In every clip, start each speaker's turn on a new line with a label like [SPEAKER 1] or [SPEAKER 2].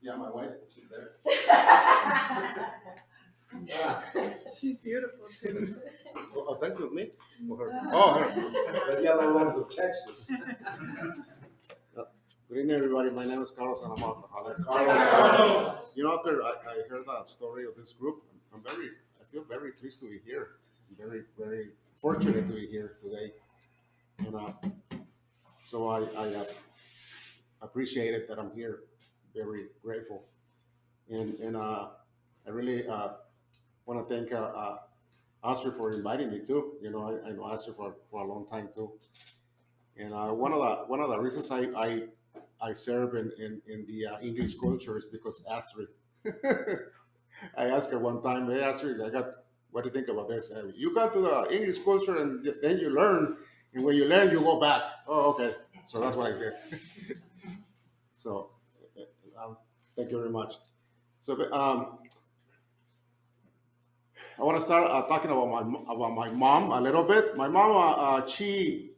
[SPEAKER 1] Yeah, my wife, she's there.
[SPEAKER 2] She's beautiful too.
[SPEAKER 1] Oh, thank you, me? Or her? Oh, her.
[SPEAKER 3] The yellow ones of Texas.
[SPEAKER 1] Good evening, everybody. My name is Carlos, and I'm an alcoholic.
[SPEAKER 3] Carlos.
[SPEAKER 1] You know, after I heard that story of this group, I feel very pleased to be here. I'm very fortunate to be here today. And so I appreciate it that I'm here. Very grateful. And I really want to thank Astrid for inviting me too. You know, I know Astrid for a long time too. And one of the reasons I serve in the English culture is because Astrid. I asked her one time, hey Astrid, what do you think about this? You got to the English culture and then you learn, and when you learn, you go back. Oh, okay. So that's what I did. So thank you very much. So I want to start talking about my mom a little bit. My mom, she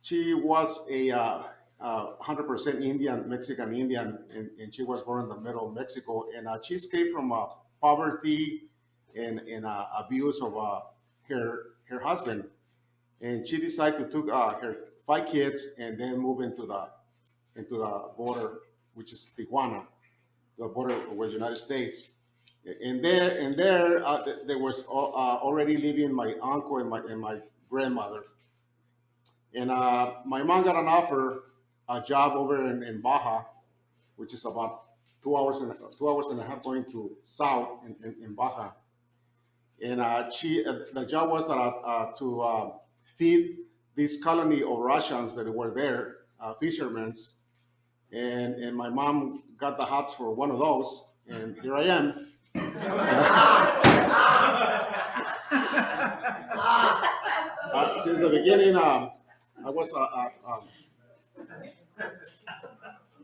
[SPEAKER 1] was a 100% Indian, Mexican Indian, and she was born in the middle of Mexico. And she escaped from poverty and abuse of her husband. And she decided to take her 5 kids and then move into the border, which is Tijuana, the border with the United States. There was already living my uncle and my grandmother. And my mom got an offer, a job over in Baja, which is about 2 hours and a half going to south in Baja. And the job was to feed this colony of Russians that were there, fishermen. And my mom got the hots for one of those, and here I am. Since the beginning, I was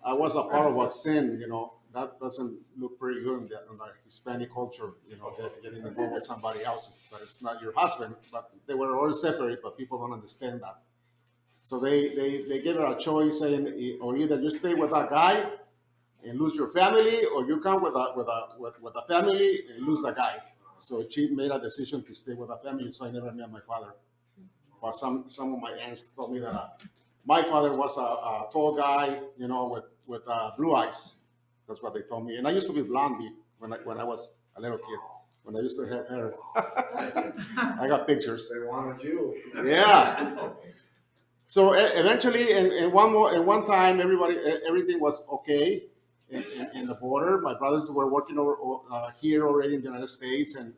[SPEAKER 1] I was a part of a sin, you know. That doesn't look pretty good in the Hispanic culture, you know, getting involved with somebody else's, but it's not your husband. But they were all separate, but people don't understand that. So they gave her a choice saying, or either you stay with that guy and lose your family, or you come with a family and lose the guy. So she made a decision to stay with a family, so I never met my father. But some of my aunts told me that my father was a tall guy, you know, with blue eyes. That's what they told me. And I used to be blondie when I was a little kid. When I used to have hair, I got pictures.
[SPEAKER 3] They wanted you.
[SPEAKER 1] Yeah. So eventually, in one time, everything was okay in the border. My brothers were working here already in the United States, and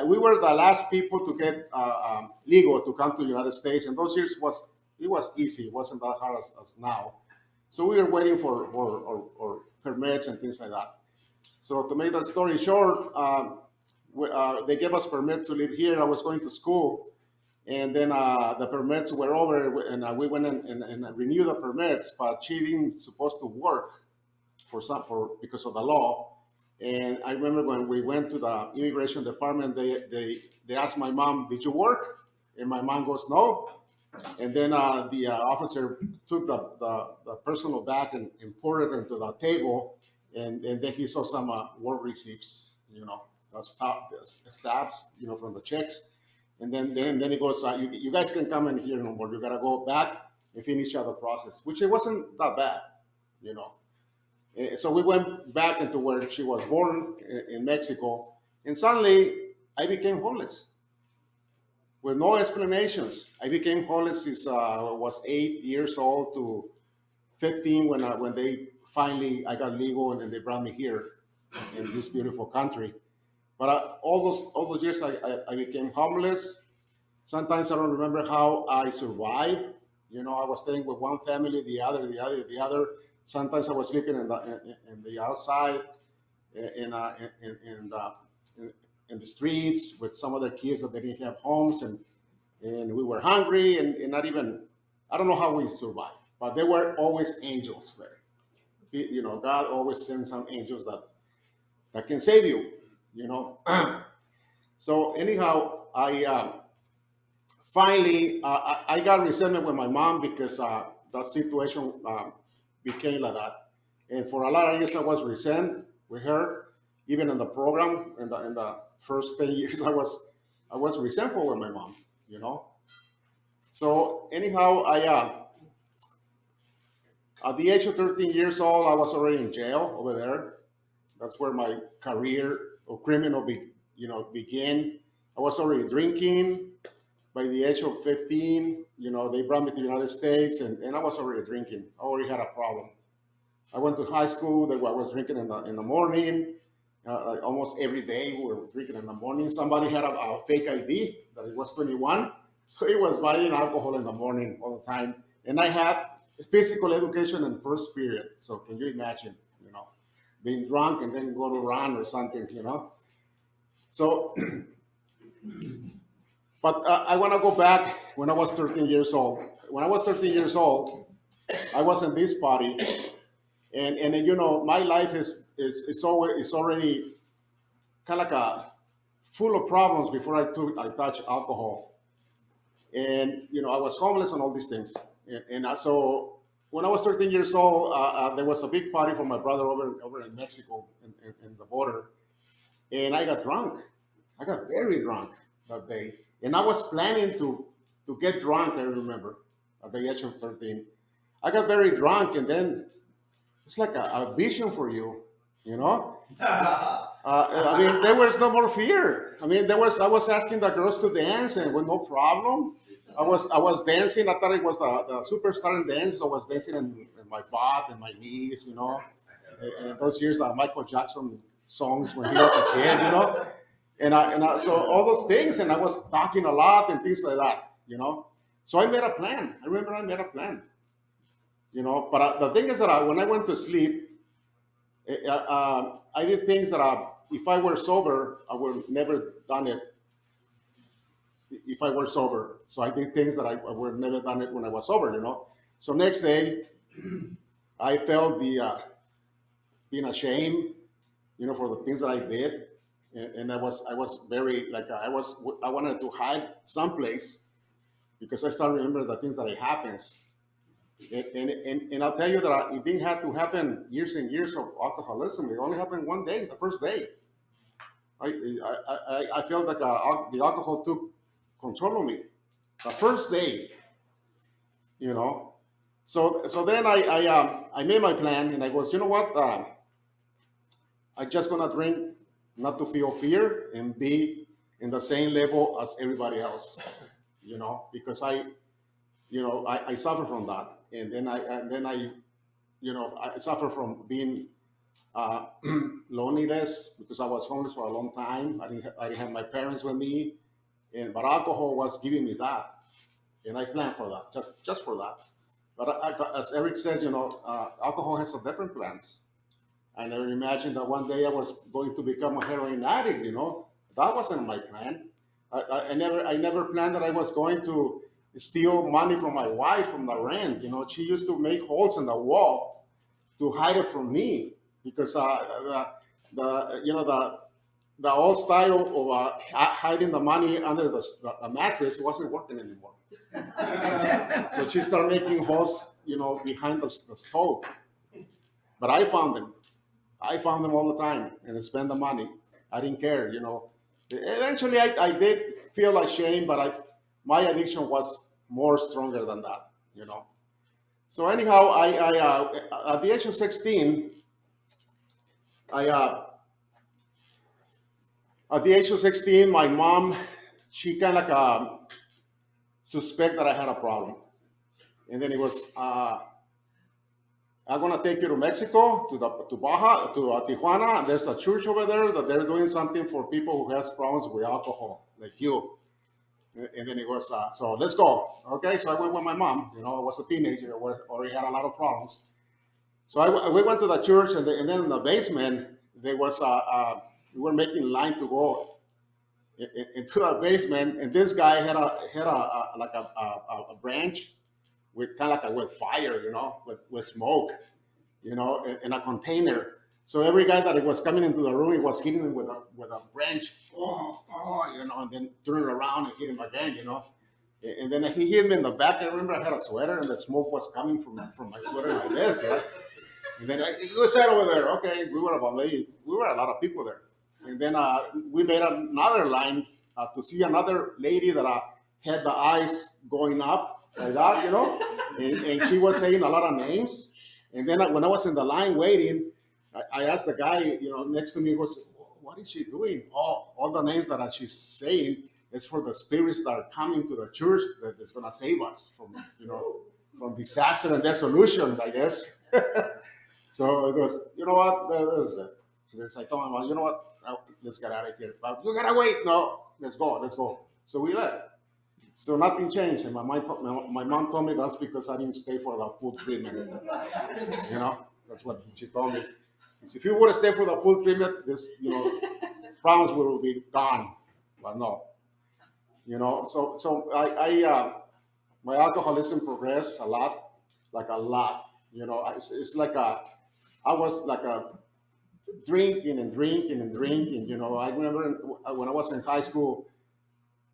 [SPEAKER 1] we were the last people to get legal to come to the United States. And those years it was easy. It wasn't that hard as now. So we were waiting for permits and things like that. So to make that story short, they gave us permit to live here. I was going to school, and then the permits were over, and we went and renewed the permits. But she didn't supposed to work because of the law. And I remember when we went to the immigration department, they asked my mom, "Did you work?" And my mom goes, "No." And then the officer took the personal bag and poured it into the table, and then he saw some work receipts, you know, stabs, you know, from the checks. And then he goes, you guys can come in here no more. You gotta go back and finish out the process, which it wasn't that bad, you know. So we went back into where she was born in Mexico, and suddenly I became homeless with no explanations. I became homeless since I was 8 years old to 15 when they finally I got legal and they brought me here in this beautiful country. But all those years I became homeless. Sometimes I don't remember how I survived. You know, I was staying with one family, the other. Sometimes I was sleeping in the outside, in, in the streets with some other kids that they didn't have homes, and we were hungry and not even, I don't know how we survived, but there were always angels there. You know, God always sends some angels that can save you, you know. So anyhow, I finally I got resentment with my mom because the situation became like that. And for a lot of years, I was resent with her. Even in the program, in the first 10 years, I was resentful with my mom, you know. So anyhow, at the age of 13 years old, I was already in jail over there. That's where my career of criminal, began. I was already drinking. By the age of 15, they brought me to the United States, and I was already drinking. I already had a problem. I went to high school. I was drinking in the morning. Almost every day we were drinking in the morning. Somebody had a fake ID that it was 21, so he was buying alcohol in the morning all the time. And I had physical education in first period. So can you imagine, being drunk and then go to run or something. So, but I want to go back when I was 13 years old. When I was 13 years old, I was in this party, and my life is already kind of like full of problems before I touched alcohol. And I was homeless and all these things. So when I was 13 years old, there was a big party for my brother over in Mexico, in the border, and I got drunk. I got very drunk that day, and I was planning to get drunk. I remember at the age of 13, I got very drunk, and then it's like a vision for you, you know. I mean, there was no more fear. I mean, I was asking the girls to dance, and with no problem. I was dancing. I thought it was the superstar in dance. I was dancing in my butt and my knees. And those years, Michael Jackson songs when he was a kid. So all those things, and I was talking a lot and things like that. So I made a plan. I remember I made a plan. But the thing is that when I went to sleep, I did things that if I were sober, I would have never done it if I were sober. So I did things that I would have never done it when I was sober. So next day, I felt the being ashamed, for the things that I did. And I was very, I wanted to hide someplace because I started remembering the things that it happens. And I'll tell you that it didn't have to happen years and years of alcoholism. It only happened one day, the first day. I felt like the alcohol took control of me. The first day. So then I made my plan, and I was, you know what? I just gonna drink not to feel fear and be in the same level as everybody else. Because I suffer from that, and then I suffer from being loneliness because I was homeless for a long time. I didn't have my parents with me, but alcohol was giving me that, and I planned for that, just for that. But as Eric says, alcohol has some different plans. I never imagined that one day I was going to become a heroin addict. That wasn't my plan. I never planned that I was going to steal money from my wife from the rent. She used to make holes in the wall to hide it from me because the old style of hiding the money under the mattress wasn't working anymore. So she started making holes, behind the stove. But I found them. I found them all the time and I spent the money. I didn't care. Eventually, I did feel ashamed, but my addiction was more stronger than that. So anyhow, I at the age of 16, my mom, she kind of suspect that I had a problem, and then it was, I'm gonna take you to Mexico, to Baja, to Tijuana. There's a church over there that they're doing something for people who has problems with alcohol, like you. And then it was, so let's go. Okay, so I went with my mom. I was a teenager, already had a lot of problems. So we went to the church, and then in the basement, there was we were making line to go into the basement, and this guy had a branch with kind of like with fire, with smoke, in a container. So every guy that was coming into the room, he was hitting him with a branch, and then turning around and hit him again, And then he hit me in the back. I remember I had a sweater, and the smoke was coming from my sweater like this, right? And then you sat over there. Okay, we were a lot of people there. And then we made another line to see another lady that had the eyes going up like that, and she was saying a lot of names. And then when I was in the line waiting, I asked the guy, next to me, was, what is she doing? Oh, all the names that she's saying is for the spirits that are coming to the church that is going to save us from disaster and dissolution, I guess. So it goes, you know what? I told him, you know what? Let's get out of here. But you gotta wait. No, let's go. So we left. So nothing changed. And my mom told me that's because I didn't stay for the full treatment. That's what she told me. If you would have stayed for the full treatment, this, problems would be gone. But no, So my alcoholism progressed a lot, like a lot. It's like I was like drinking and drinking and drinking. I remember when I was in high school,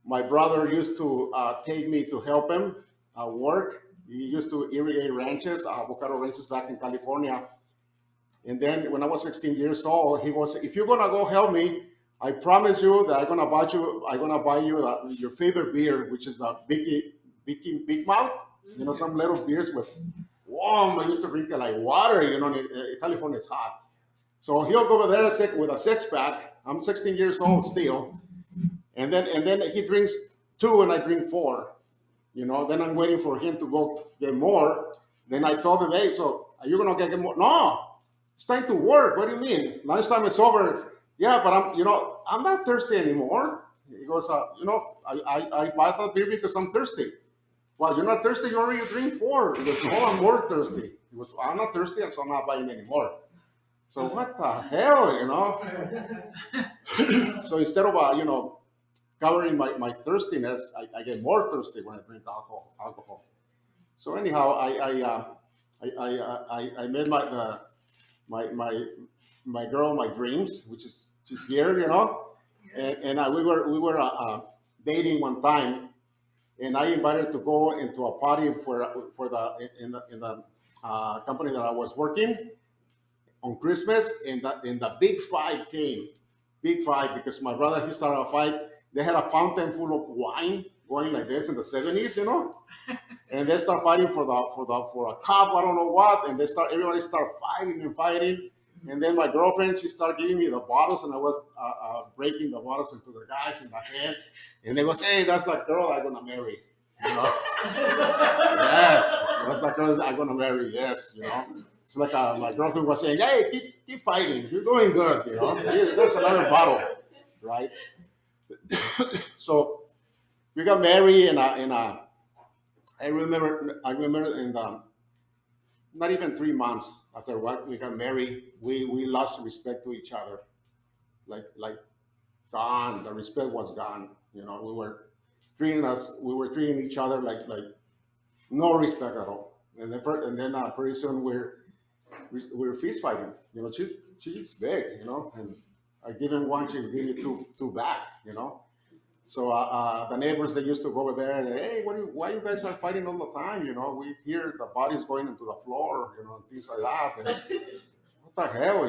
[SPEAKER 1] my brother used to take me to help him work. He used to irrigate ranches, avocado ranches back in California. And then when I was 16 years old, he was, if you're gonna go help me, I promise you that I'm gonna buy you your favorite beer, which is the Big Mouth. Some little beers with warm. I used to drink it like water. California is hot. So he'll go over there with a six-pack. I'm 16 years old still. And then he drinks 2 and I drink 4. Then I'm waiting for him to go get more. Then I told him, hey, so are you going to get more? No, it's time to work. What do you mean? Lunchtime is over. Yeah, but I'm not thirsty anymore. He goes, I bought that beer because I'm thirsty. Well, you're not thirsty. You already drink 4. He goes, no, I'm more thirsty. He goes, I'm not thirsty, so I'm not buying anymore. So what the hell, So instead of, covering my thirstiness, I get more thirsty when I drink alcohol. So anyhow, I met my girl, my dreams, which is she's here, and we were dating one time, and I invited her to go into a party in the company that I was working on Christmas, and the Big Five came. Big Five, because my brother, he started a fight. They had a fountain full of wine going like this in the 70s, and they start fighting for a cup, I don't know what, and everybody start fighting, and then my girlfriend, she started giving me the bottles, and I was breaking the bottles into the guys in the head, and they goes, hey, that's the girl I'm gonna marry, Yes, that's the girl I'm gonna marry, yes, It's like my girlfriend was saying, hey, keep fighting, you're doing good, There's another bottle, right? So we got married, and I remember in the not even 3 months after we got married, we lost respect to each other, like gone. The respect was gone. We were treating each other like no respect at all. And then pretty soon we're fist fighting. She's big, and I give him one, she give you two back, So the neighbors, they used to go over there and, hey, why you guys are fighting all the time? We hear the bodies going into the floor, things like that. And what the hell,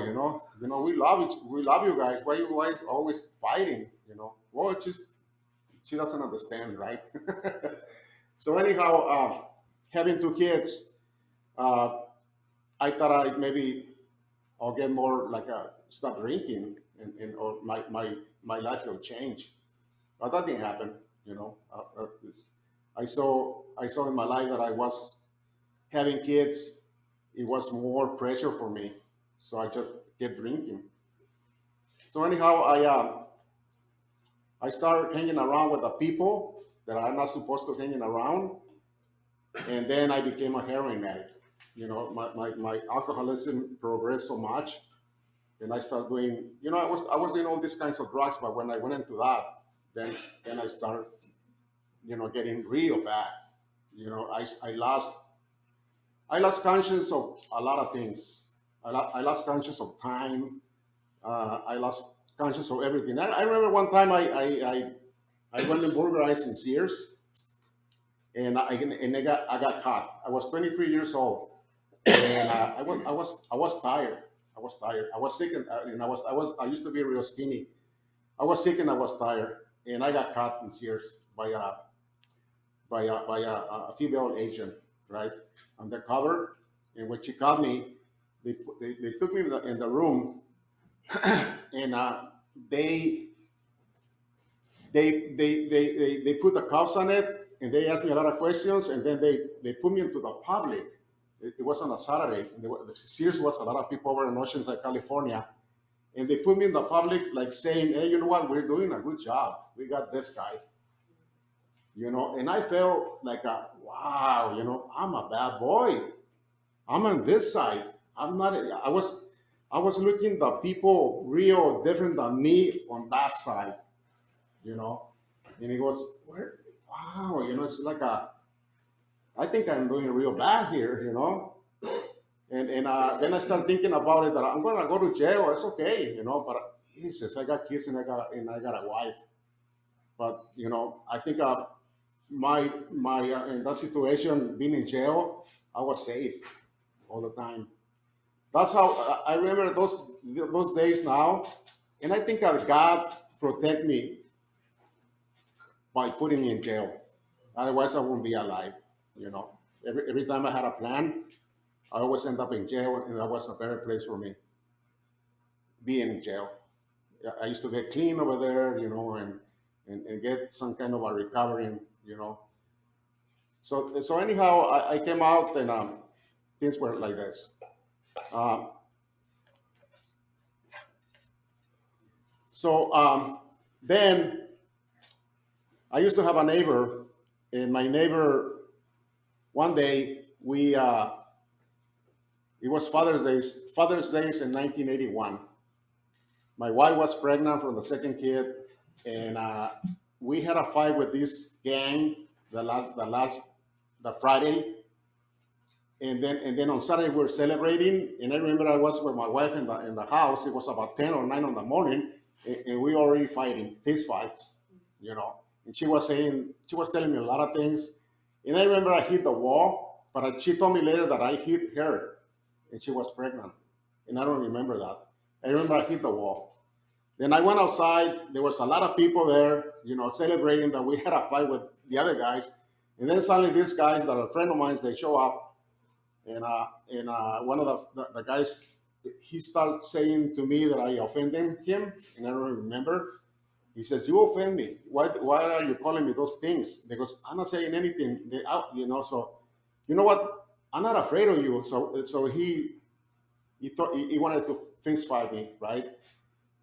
[SPEAKER 1] we love you guys. Why you guys always fighting? Well, she doesn't understand, right? So anyhow, having 2 kids, I thought I'll get more stop drinking, or my life will change. But that didn't happen, I saw in my life that I was having kids. It was more pressure for me, so I just kept drinking. So anyhow, I started hanging around with the people that I'm not supposed to hanging around, and then I became a heroin addict. My alcoholism progressed so much, and I started doing. I was doing all these kinds of drugs, but when I went into that, then I started, getting real bad. I lost conscience of a lot of things. I lost conscience of time. I lost conscience of everything. I remember one time I went and burglarized in Sears, and I got caught. I was 23 years old, and I was tired. I was tired. I was sick, and I used to be real skinny. I was sick and I was tired, and I got caught in Sears by a female agent, right, undercover. And when she caught me, they took me in the room, and they they put the cuffs on it, and they asked me a lot of questions, and then they put me into the public. It was on a Saturday. And Sears was a lot of people over in Oceanside, California, and they put me in the public, like saying, "Hey, you know what? We're doing a good job. We got this guy." And I felt like, wow, I'm a bad boy. I'm on this side. I'm not. I was looking the people real different than me on that side, you know. And he goes, "Where? Wow, it's like I think I'm doing real bad here. And then I start thinking about it that I'm gonna go to jail. It's okay. But Jesus, I got kids and I got a wife. But I think my in that situation, being in jail, I was safe all the time. That's how I remember those days now, and I think that God protect me by putting me in jail. Otherwise, I wouldn't be alive. You know, every time I had a plan, I always end up in jail, and that was a better place for me, being in jail. Yeah, I used to get clean over there, and get some kind of a recovery. So anyhow, I came out, and things were like this. Uh, so then I used to have a neighbor, and my neighbor, one day, it was Father's Days in 1981. My wife was pregnant from the second kid, and we had a fight with this gang the Friday, and then on Saturday we were celebrating, and I remember I was with my wife in the house. It was about 10 or 9 in the morning, and we already fighting, fist fights, you know. And she was telling me a lot of things, and I remember I hit the wall, but she told me later that I hit her, and she was pregnant, and I don't remember that. I remember I hit the wall. Then I went outside. There was a lot of people there, celebrating that we had a fight with the other guys. And then suddenly these guys that are a friend of mine, they show up, and one of the guys, he starts saying to me that I offended him, and I don't remember. He says, "You offend me. Why are you calling me those things?" Because I'm not saying anything. So you know what? I'm not afraid of you. So he thought he wanted to fist fight me, right?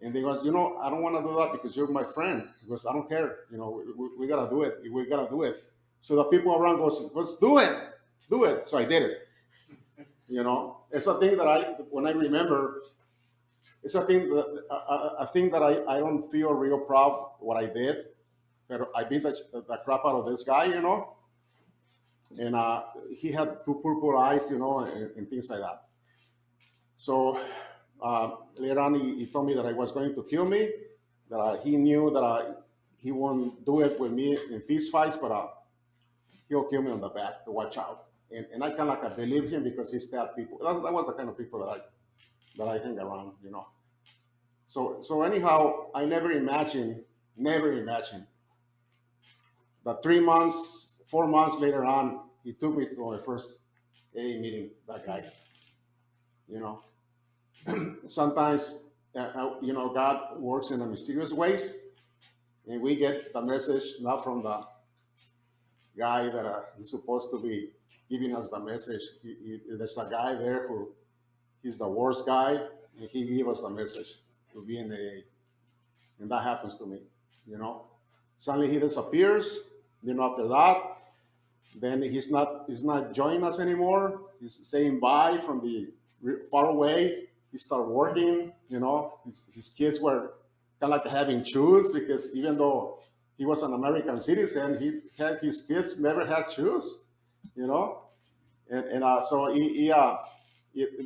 [SPEAKER 1] And he goes, I don't want to do that because you're my friend. He goes, I don't care. We gotta do it. We gotta do it. So the people around goes, let's do it, do it. So I did it. It's a thing that when I remember, it's a thing that I don't feel real proud what I did, but I beat the crap out of this guy. And he had two purple eyes, and things like that. So later on, he told me that he was going to kill me, that he knew that he won't do it with me in fist fights, but he'll kill me on the back to watch out. And I kind of like believe him because he stabbed people. That was the kind of people that I hang around. So anyhow, I never imagined that 3 months, 4 months later on, he took me to my first AA meeting, that guy. You know, Sometimes, God works in a mysterious ways, and we get the message not from the guy that is supposed to be giving us the message. There's a guy there who he's the worst guy, and he gave us the message to be in AA, and that happens to me. Suddenly he disappears. After that, then he's not joining us anymore. He's saying bye from the far away. He started working. His kids were kind of like having shoes because even though he was an American citizen, his kids never had shoes. So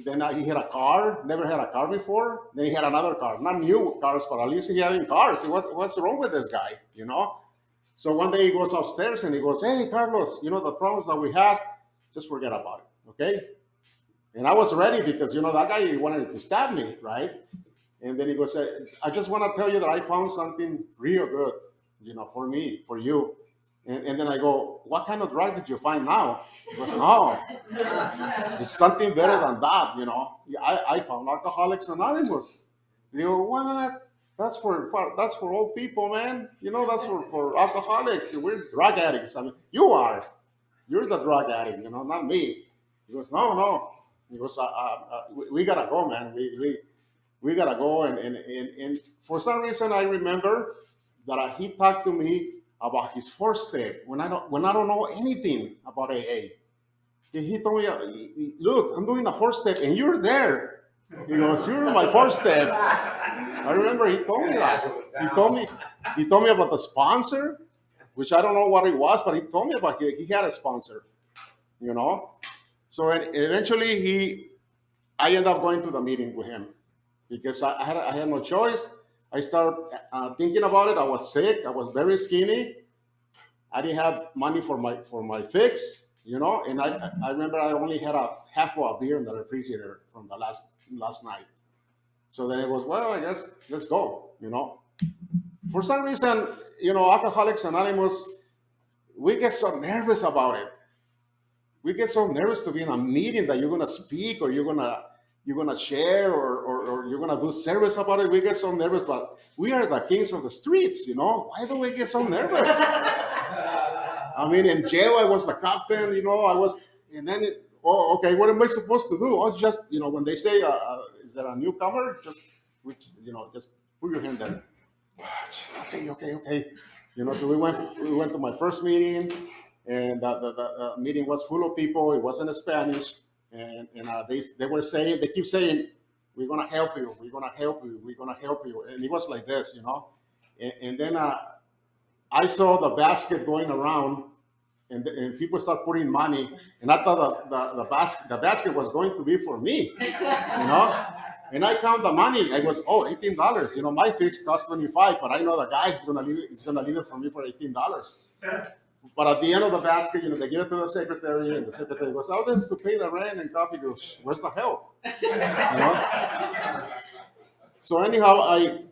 [SPEAKER 1] then he had a car. Never had a car before. Then he had another car, not new cars, but at least he having cars. What's wrong with this guy? So one day he goes upstairs and he goes, "Hey, Carlos, the problems that we had, just forget about it, okay?" And I was ready because, that guy wanted to stab me, right? And then he goes, I just want to tell you that I found something real good, for me, for you. And then I go, what kind of drug did you find now? He goes, no, it's something better than that, Yeah, I found Alcoholics Anonymous. You go, what? That's for old people, man. That's for alcoholics. We're drug addicts. I mean, you are. You're the drug addict, not me. He goes, no, no. He goes, we gotta go, man. We gotta go. And for some reason, I remember that he talked to me about his first step when I don't know anything about AA. He told me, look, I'm doing a first step, and you're there. He goes, you're my first step. I remember he told me that. He told me about the sponsor, which I don't know what it was, but he told me about he had a sponsor, you know. So eventually I ended up going to the meeting with him because I had no choice. I started thinking about it. I was sick. I was very skinny. I didn't have money for my fix, and I remember I only had a half of a beer in the refrigerator from the last night. So then it was, well, I guess let's go. For some reason, Alcoholics Anonymous, we get so nervous about it. We get so nervous to be in a meeting that you're gonna speak or you're gonna share or you're gonna do service about it. We get so nervous, but we are the kings of the streets. Why do we get so nervous? I mean, in jail, I was the captain, I was, and then, okay, what am I supposed to do? Oh, just, when they say, is there a newcomer? Just put your hand there. Okay, okay, okay. So we went to my first meeting, and the meeting was full of people. It wasn't in Spanish, and they keep saying, we're gonna help you, we're gonna help you, we're gonna help you, and it was like this. And then I saw the basket going around, and people start putting money, and I thought the basket was going to be for me, And I count the money. I was, $18. My fix cost 25, but I know the guy is gonna leave it for me for $18. But at the end of the basket, they give it to the secretary, and the secretary goes, "Oh, this is to pay the rent and coffee." Goes, "Where's the help?" So anyhow, I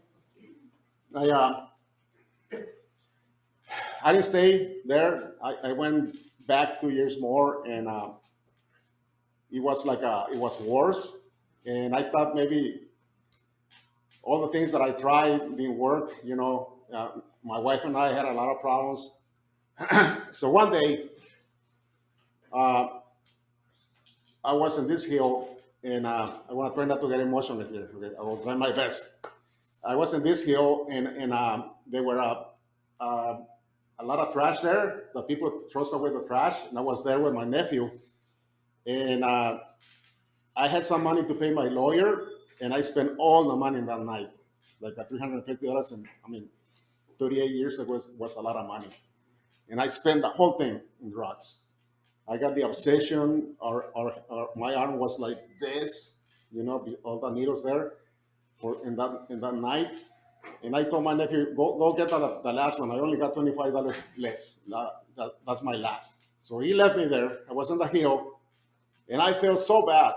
[SPEAKER 1] I didn't stay there. I went back 2 years more, and it was worse. And I thought maybe all the things that I tried didn't work. My wife and I had a lot of problems. So one day, uh, I was in this hill, and I want to try not to get emotional here. Okay? I will try my best. I was in this hill, and there were uh, a lot of trash there. The people throw away the trash, and I was there with my nephew, and I had some money to pay my lawyer, and I spent all the money that night, like $350. And I mean, 38 years ago was a lot of money, and I spent the whole thing in drugs. I got the obsession, or my arm was like this, all the needles there for in that night. And I told my nephew, go get the last one. I only got $25 less. That's my last. So he left me there. I was on the hill, and I felt so bad.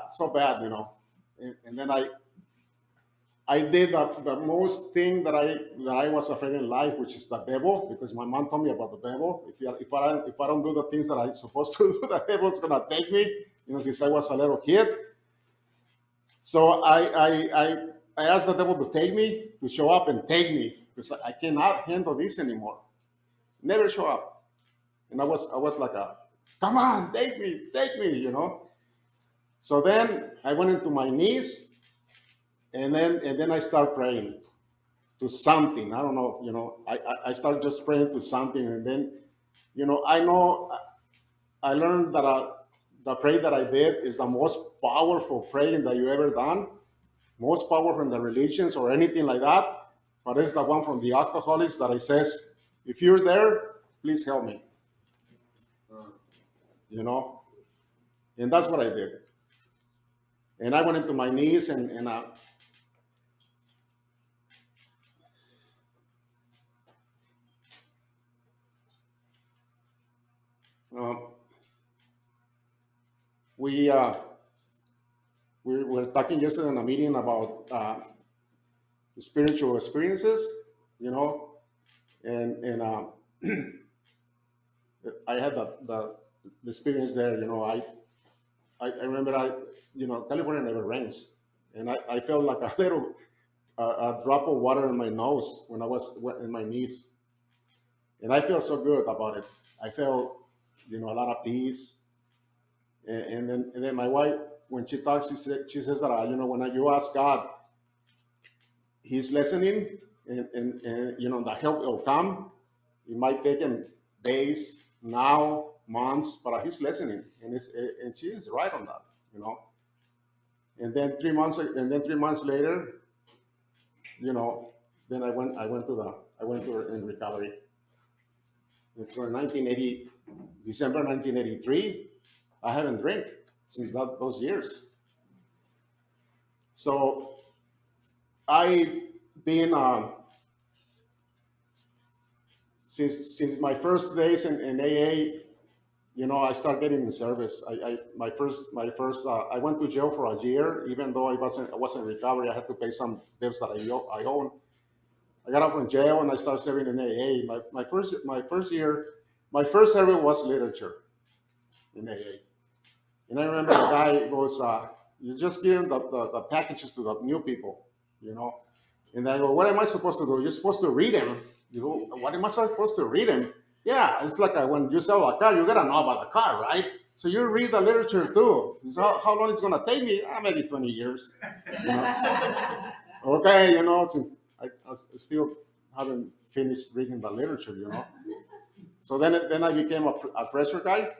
[SPEAKER 1] And then I did the most thing that I was afraid in life, which is the devil, because my mom told me about the devil. If I don't do the things that I'm supposed to do, the devil's gonna take me. Since I was a little kid. So I asked the devil to take me, to show up and take me, because I cannot handle this anymore. Never show up, and I was like come on, take me. So then I went into my knees, and then I start praying to something. I don't know, I started just praying to something, and then, I know I learned that the prayer that I did is the most powerful praying that you ever done, most powerful in the religions or anything like that. But it's the one from the alcoholics that I says, if you're there, please help me, you know, and that's what I did. And I went into my knees, and um, we we were talking yesterday in a meeting about spiritual experiences, you know, and I had the experience there. You know, I remember California never rains, and I felt like a little a drop of water in my nose when I was in my knees, and I felt so good about it. I felt a lot of peace, and then my wife, when she talks, she says that when you ask God, He's listening, and the help will come. It might take him days, now months, but he's listening, and she is right on that, you know. And then 3 months later, you know, then I went to in recovery. It's in 1980, December 1983. I haven't drank since those years. So I been since my first days in AA. I started getting in service. I went to jail for a year, even though I wasn't in recovery. I had to pay some debts that I own. I got out from jail and I started serving in AA. My first service was literature in AA. And I remember the guy goes, "You just give the packages to the new people, you know." And I go, "What am I supposed to do?" "You're supposed to read them." You go, "What am I supposed to read them?" "Yeah, it's like when you sell a car, you gotta know about the car, right? So you read the literature too." So how long it's gonna take me? Maybe 20 years. You know? Okay, since I still haven't finished reading the literature, So then I became a pressure guy,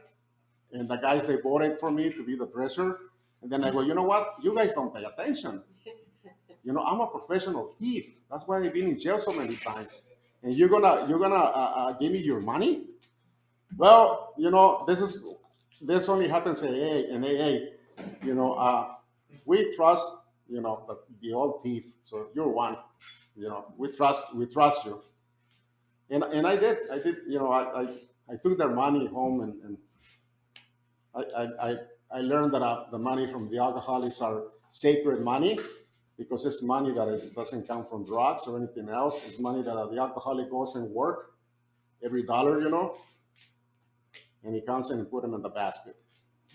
[SPEAKER 1] and the guys they voted for me to be the pressure. And then I go, "You know what? You guys don't pay attention. I'm a professional thief. That's why I've been in jail so many times. And you're gonna give me your money?" Well, this only happens in AA. We trust the old thief. So you're one. We trust you. And I did. I took their money home, and I learned that the money from the alcoholics are sacred money, because it's money that doesn't come from drugs or anything else. It's money that the alcoholic goes and work every dollar, and he comes and put them in the basket.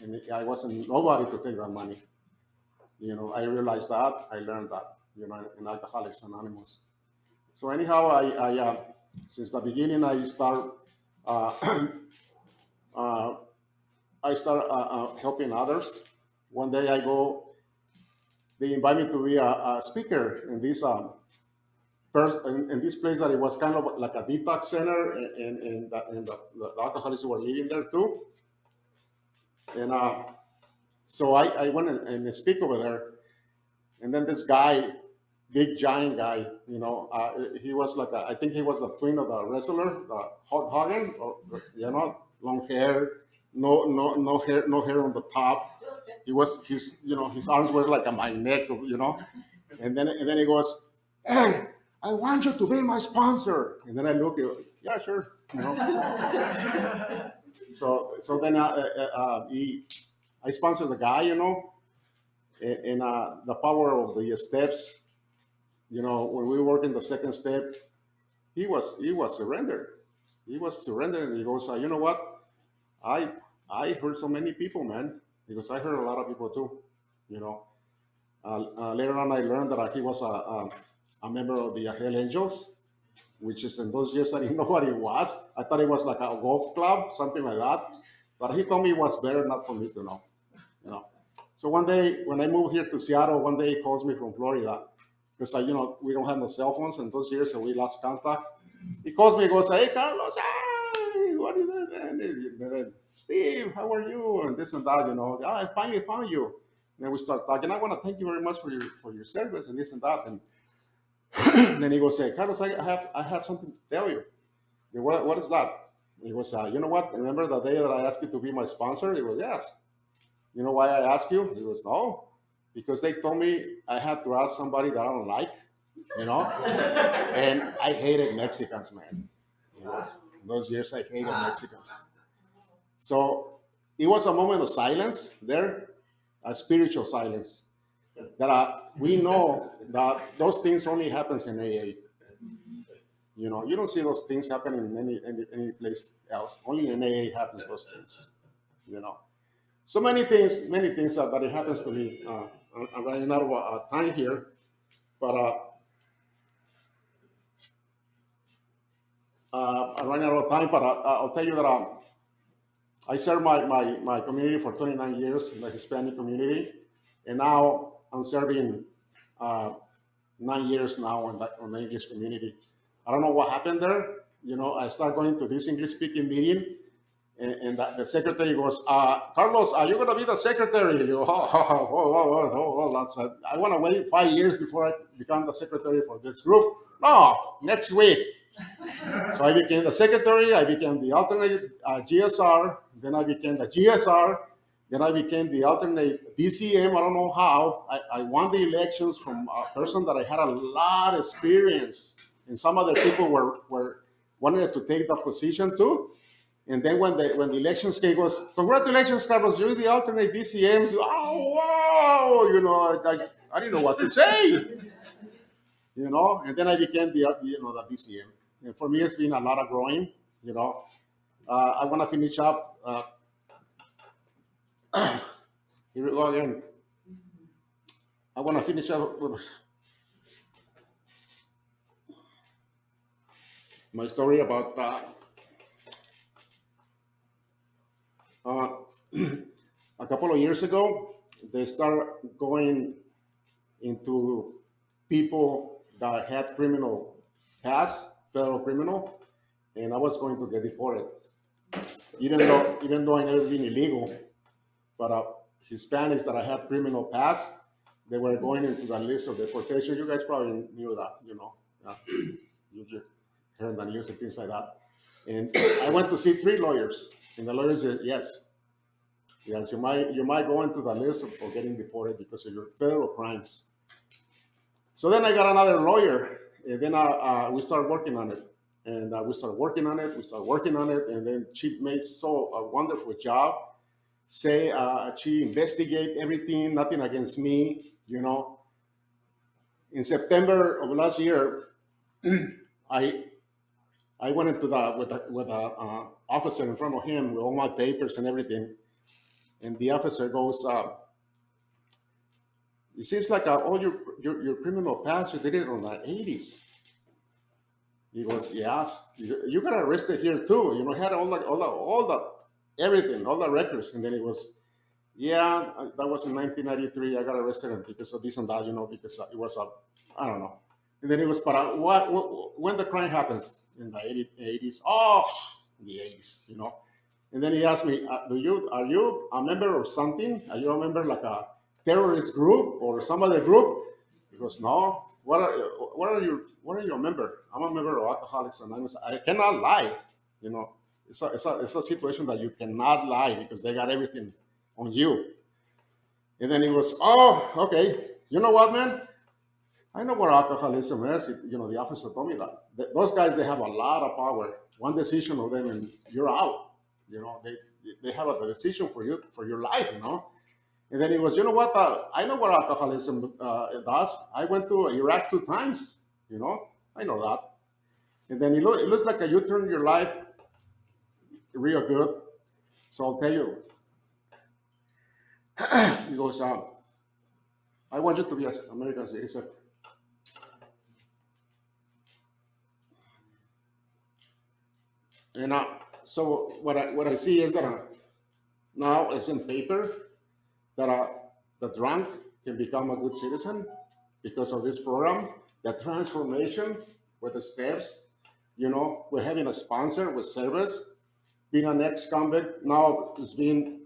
[SPEAKER 1] And I wasn't nobody to take that money. I realized that. I learned that, in Alcoholics Anonymous. So anyhow, I since the beginning I start uh, uh, helping others. One day they invite me to be a speaker in this in this place that it was kind of like a detox center, and the alcoholics who were living there too. And so I went and speak over there, and then this guy, big giant guy, he was like I think he was the twin of the wrestler, the Hulk Hogan, or long hair, no hair on the top. His arms were like on my neck, and then he goes, "Hey, I want you to be my sponsor." And then I look at, "Yeah, sure." So then I sponsored the guy, and the power of the steps. When we work in the second step, he was surrendered. He was surrendered, and he goes, "You know what? I heard so many people, man." He goes, "I heard a lot of people too." Later on, I learned that he was a member of the Hell Angels, which is in those years I didn't know what it was. I thought it was like a golf club, something like that. But he told me it was better not for me to know. So one day when I moved here to Seattle, one day he calls me from Florida, because we don't have no cell phones in those years, so we lost contact. He calls me and goes, "Hey, Carlos, hey, what is it?" And "Steve, how are you?" And this and that, "I finally found you." And then we start talking. "I want to thank you very much for your service," and this and that. And then he goes, "Hey, Carlos, I have something to tell you." What is that?" He goes, "You know what? Remember the day that I asked you to be my sponsor?" He goes, "Yes." "You know why I asked you?" He goes, "No, because they told me I had to ask somebody that I don't like, and I hated Mexicans, man. In those years, I hated Mexicans." So it was a moment of silence there, a spiritual silence. that we know that those things only happens in AA. You know, you don't see those things happen in any place else. Only in AA happens those things. You know, so many things that it happens to me. I'm running out of time here, but I'm running out of time. But I'll tell you that I served my community for 29 years in the Hispanic community, and now I'm serving 9 years now on the English community. I don't know what happened there. You know, I start going to this English speaking meeting, and the secretary goes, Carlos, are you going to be the secretary? You go, I want to wait 5 years before I become the secretary for this group. No, next week. So I became the secretary, I became the alternate GSR, then I became the GSR, then I became the alternate DCM. I don't know how. I won the elections from a person that I had a lot of experience, and some other people were wanted to take the position too. And then when the elections came, goes, congratulations, Carlos, you're the alternate DCM. Oh, wow! You know, I didn't know what to say. You know, and then I became the DCM. And for me, it's been a lot of growing. You know, I want to finish up. Here we go again. I want to finish up with my story about a couple of years ago. They start going into people that had criminal past, federal criminal, and I was going to get deported, even though I never been illegal. But Hispanics that I had criminal past, they were going into the list of deportation. You guys probably knew that, you know. You heard the news and things like that. And I went to see 3 lawyers, and the lawyers said, yes, you might go into the list for getting deported because of your federal crimes. So then I got another lawyer, and then we started working on it. And we started working on it, and then she made a wonderful job. She investigate everything, nothing against me, you know. In September of last year, I went into with a officer in front of him with all my papers and everything, and the officer goes, it seems like all your criminal past, you did it on the 80s. He goes, yes, you got arrested here too. You know, had all the everything, all the records. And then he goes, yeah, that was in 1993. I got arrested because of this and that, you know, because it was I don't know. And then he goes, but when the crime happens? In the 80s? Oh, the 80s, you know. And then he asked me, are you a member of something? Are you a member like a terrorist group or some other group? He goes, no. What are you a member? I'm a member of Alcoholics Anonymous. I cannot lie, you know. It's a situation that you cannot lie because they got everything on you. And then he goes, oh, okay. You know what, man? I know what alcoholism is. You know, the officer told me that. Those guys, they have a lot of power. One decision of them and you're out. You know, they have a decision for you, for your life, you know. And then he goes, you know what? I know what alcoholism does. I went to Iraq 2 times, you know. I know that. And then it looks like you turned your life real good. So I'll tell you. He goes, I want you to be an American citizen. And so what I see is that now it's in paper that the drunk can become a good citizen because of this program. The transformation with the steps, you know, we're having a sponsor with service, being an ex-convict, now is being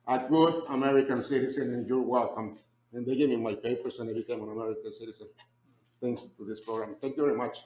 [SPEAKER 1] a good American citizen, and you're welcome. And they gave me my papers and I became an American citizen thanks to this program. Thank you very much.